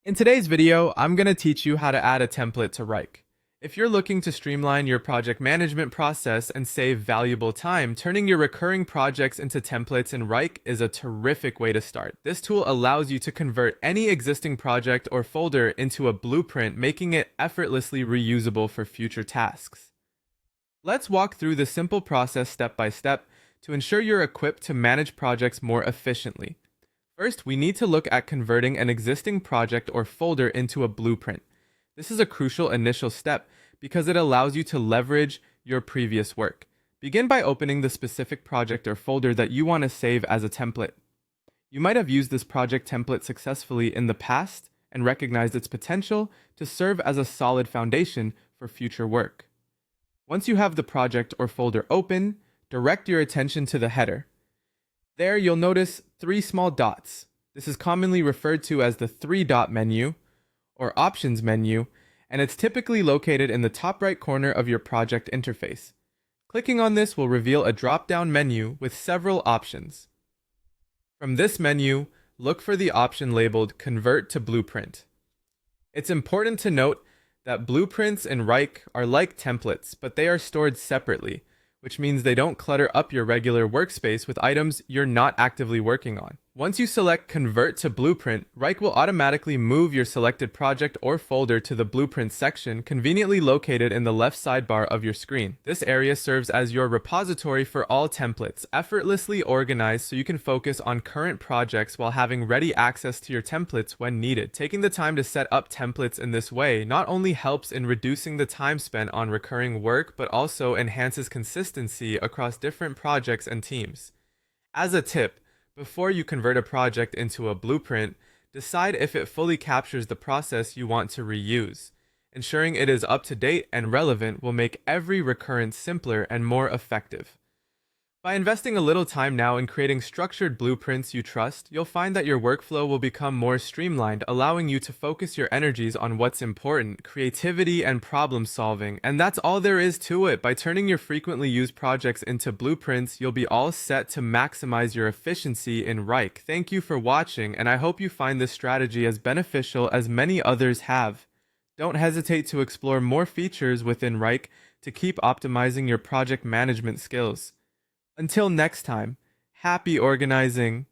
In today's video, I'm going to teach you how to add a template to Wrike. If you're looking to streamline your project management process and save valuable time, turning your recurring projects into templates in Wrike is a terrific way to start. This tool allows you to convert any existing project or folder into a blueprint, making it effortlessly reusable for future tasks. Let's walk through the simple process step by step to ensure you're equipped to manage projects more efficiently. First, we need to look at converting an existing project or folder into a blueprint. This is a crucial initial step because it allows you to leverage your previous work. Begin by opening the specific project or folder that you want to save as a template. You might have used this project template successfully in the past and recognized its potential to serve as a solid foundation for future work. Once you have the project or folder open, direct your attention to the header. There you'll notice three small dots. This is commonly referred to as the three-dot menu or options menu, and it's typically located in the top right corner of your project interface. Clicking on this will reveal a drop-down menu with several options. From this menu, look for the option labeled Convert to Blueprint. It's important to note that blueprints in Wrike are like templates, but they are stored separately, which means they don't clutter up your regular workspace with items you're not actively working on. Once you select Convert to Blueprint, Wrike will automatically move your selected project or folder to the Blueprint section, conveniently located in the left sidebar of your screen. This area serves as your repository for all templates, effortlessly organized so you can focus on current projects while having ready access to your templates when needed. Taking the time to set up templates in this way not only helps in reducing the time spent on recurring work, but also enhances consistency across different projects and teams. As a tip, before you convert a project into a blueprint, decide if it fully captures the process you want to reuse. Ensuring it is up to date and relevant will make every recurrence simpler and more effective. By investing a little time now in creating structured blueprints you trust, you'll find that your workflow will become more streamlined, allowing you to focus your energies on what's important, creativity and problem solving. And that's all there is to it. By turning your frequently used projects into blueprints, you'll be all set to maximize your efficiency in Wrike. Thank you for watching, and I hope you find this strategy as beneficial as many others have. Don't hesitate to explore more features within Wrike to keep optimizing your project management skills. Until next time, happy organizing!